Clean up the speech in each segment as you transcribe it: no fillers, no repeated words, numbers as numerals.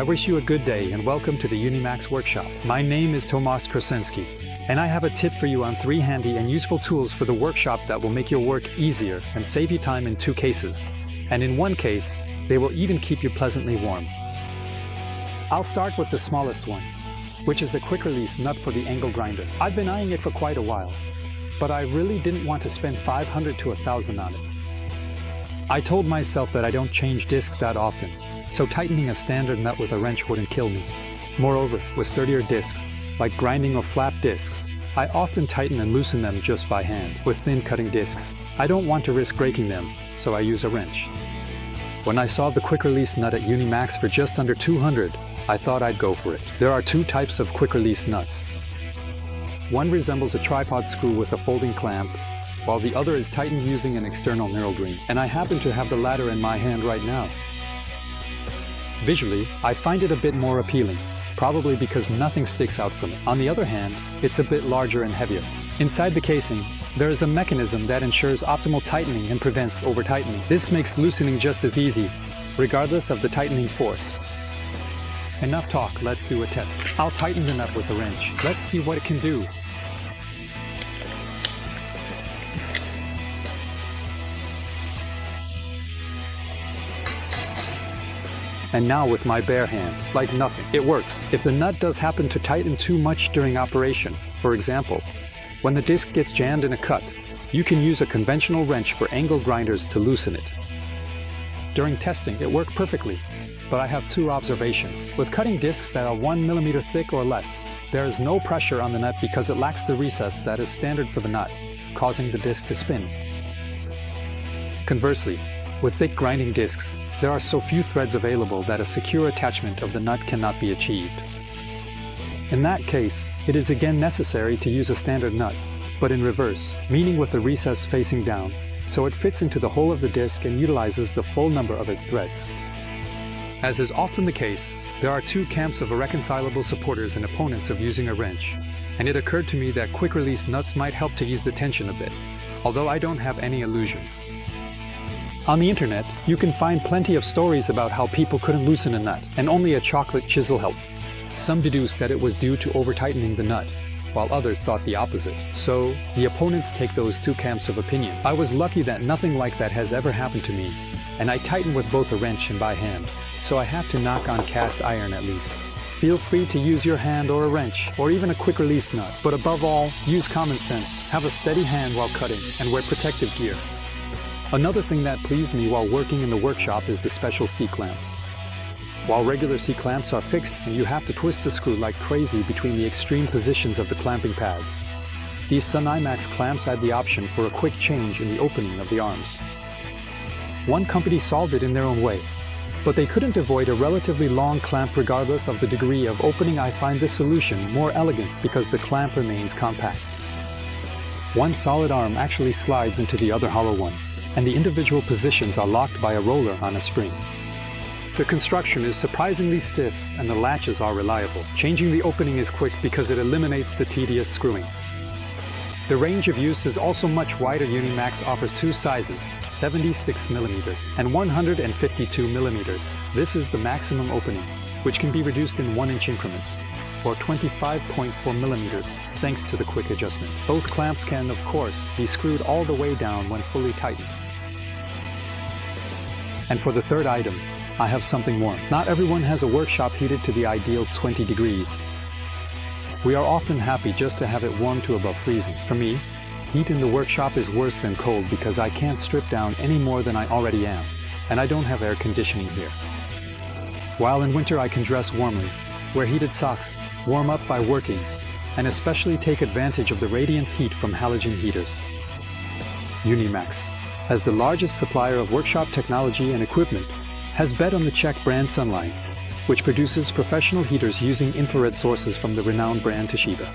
I wish you a good day and welcome to the uni-max workshop. My name is Tomasz Krasinski, and I have a tip for you on 3 handy and useful tools for the workshop that will make your work easier and save you time in 2 cases. And in 1 case, they will even keep you pleasantly warm. I'll start with the smallest one, which is the quick release nut for the angle grinder. I've been eyeing it for quite a while, but I really didn't want to spend $500 to $1,000 on it. I told myself that I don't change discs that often, so tightening a standard nut with a wrench wouldn't kill me. Moreover, with sturdier discs, like grinding or flap discs, I often tighten and loosen them just by hand. With thin cutting discs, I don't want to risk breaking them, so I use a wrench. When I saw the quick release nut at uni-max for just under $200, I thought I'd go for it. There are 2 types of quick release nuts. One resembles a tripod screw with a folding clamp, while the other is tightened using an external knurled ring, and I happen to have the latter in my hand right now. Visually, I find it a bit more appealing, probably because nothing sticks out from it. On the other hand, it's a bit larger and heavier. Inside the casing, there is a mechanism that ensures optimal tightening and prevents over-tightening. This makes loosening just as easy, regardless of the tightening force. Enough talk, let's do a test. I'll tighten the nut with a wrench. Let's see what it can do. And now with my bare hand, like nothing, it works. If the nut does happen to tighten too much during operation, for example, when the disc gets jammed in a cut, you can use a conventional wrench for angle grinders to loosen it. During testing, it worked perfectly, but I have 2 observations. With cutting discs that are 1 millimeter thick or less, there is no pressure on the nut because it lacks the recess that is standard for the nut, causing the disc to spin. Conversely, with thick grinding discs, there are so few threads available that a secure attachment of the nut cannot be achieved. In that case, it is again necessary to use a standard nut, but in reverse, meaning with the recess facing down, so it fits into the hole of the disc and utilizes the full number of its threads. As is often the case, there are 2 camps of irreconcilable supporters and opponents of using a wrench, and it occurred to me that quick release nuts might help to ease the tension a bit, although I don't have any illusions. On the internet, you can find plenty of stories about how people couldn't loosen a nut, and only a chocolate chisel helped. Some deduced that it was due to over-tightening the nut, while others thought the opposite. So, the opponents take those 2 camps of opinion. I was lucky that nothing like that has ever happened to me, and I tighten with both a wrench and by hand, so I have to knock on cast iron at least. Feel free to use your hand or a wrench, or even a quick release nut, but above all, use common sense, have a steady hand while cutting, and wear protective gear. Another thing that pleased me while working in the workshop is the special C-clamps. While regular C-clamps are fixed and you have to twist the screw like crazy between the extreme positions of the clamping pads, these uni-max clamps add the option for a quick change in the opening of the arms. One company solved it in their own way, but they couldn't avoid a relatively long clamp regardless of the degree of opening. I find this solution more elegant because the clamp remains compact. One solid arm actually slides into the other hollow one, and the individual positions are locked by a roller on a spring. The construction is surprisingly stiff and the latches are reliable. Changing the opening is quick because it eliminates the tedious screwing. The range of use is also much wider. Uni-max offers 2 sizes, 76mm and 152mm. This is the maximum opening, which can be reduced in 1-inch increments, or 25.4mm, thanks to the quick adjustment. Both clamps can, of course, be screwed all the way down when fully tightened. And for the 3rd item, I have something warm. Not everyone has a workshop heated to the ideal 20 degrees. We are often happy just to have it warm to above freezing. For me, heat in the workshop is worse than cold because I can't strip down any more than I already am, and I don't have air conditioning here. While in winter I can dress warmly, wear heated socks, warm up by working, and especially take advantage of the radiant heat from halogen heaters. Uni-max, as the largest supplier of workshop technology and equipment, has bet on the Czech brand Sunlight, which produces professional heaters using infrared sources from the renowned brand Toshiba.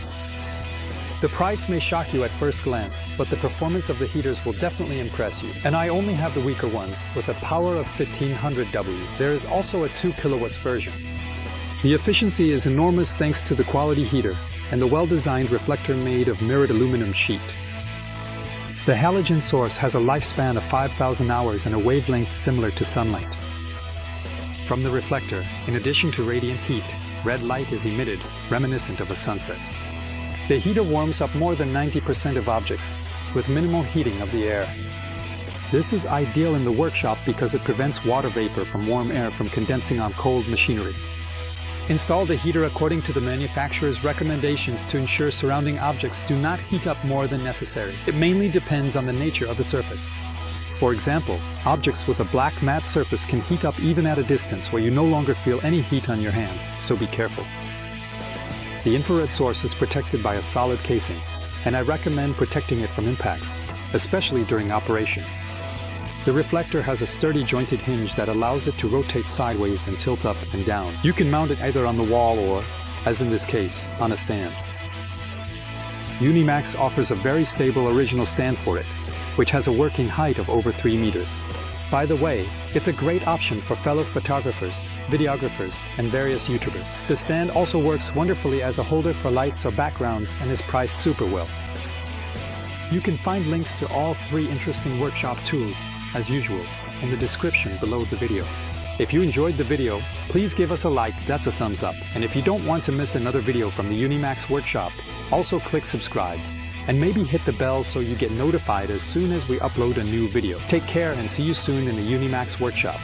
The price may shock you at first glance, but the performance of the heaters will definitely impress you. And I only have the weaker ones, with a power of 1500W. There is also a 2 kilowatts version. The efficiency is enormous thanks to the quality heater and the well-designed reflector made of mirrored aluminum sheet. The halogen source has a lifespan of 5,000 hours and a wavelength similar to sunlight. From the reflector, in addition to radiant heat, red light is emitted, reminiscent of a sunset. The heater warms up more than 90% of objects, with minimal heating of the air. This is ideal in the workshop because it prevents water vapor from warm air from condensing on cold machinery. Install the heater according to the manufacturer's recommendations to ensure surrounding objects do not heat up more than necessary. It mainly depends on the nature of the surface. For example, objects with a black matte surface can heat up even at a distance where you no longer feel any heat on your hands, so be careful. The infrared source is protected by a solid casing, and I recommend protecting it from impacts, especially during operation. The reflector has a sturdy jointed hinge that allows it to rotate sideways and tilt up and down. You can mount it either on the wall or, as in this case, on a stand. Uni-max offers a very stable original stand for it, which has a working height of over 3 meters. By the way, it's a great option for fellow photographers, videographers, and various YouTubers. The stand also works wonderfully as a holder for lights or backgrounds and is priced super well. You can find links to all 3 interesting workshop tools, as usual, in the description below the video. If you enjoyed the video, please give us a like, that's a thumbs up. And if you don't want to miss another video from the uni-max workshop, also click subscribe. And maybe hit the bell so you get notified as soon as we upload a new video. Take care and see you soon in the uni-max workshop.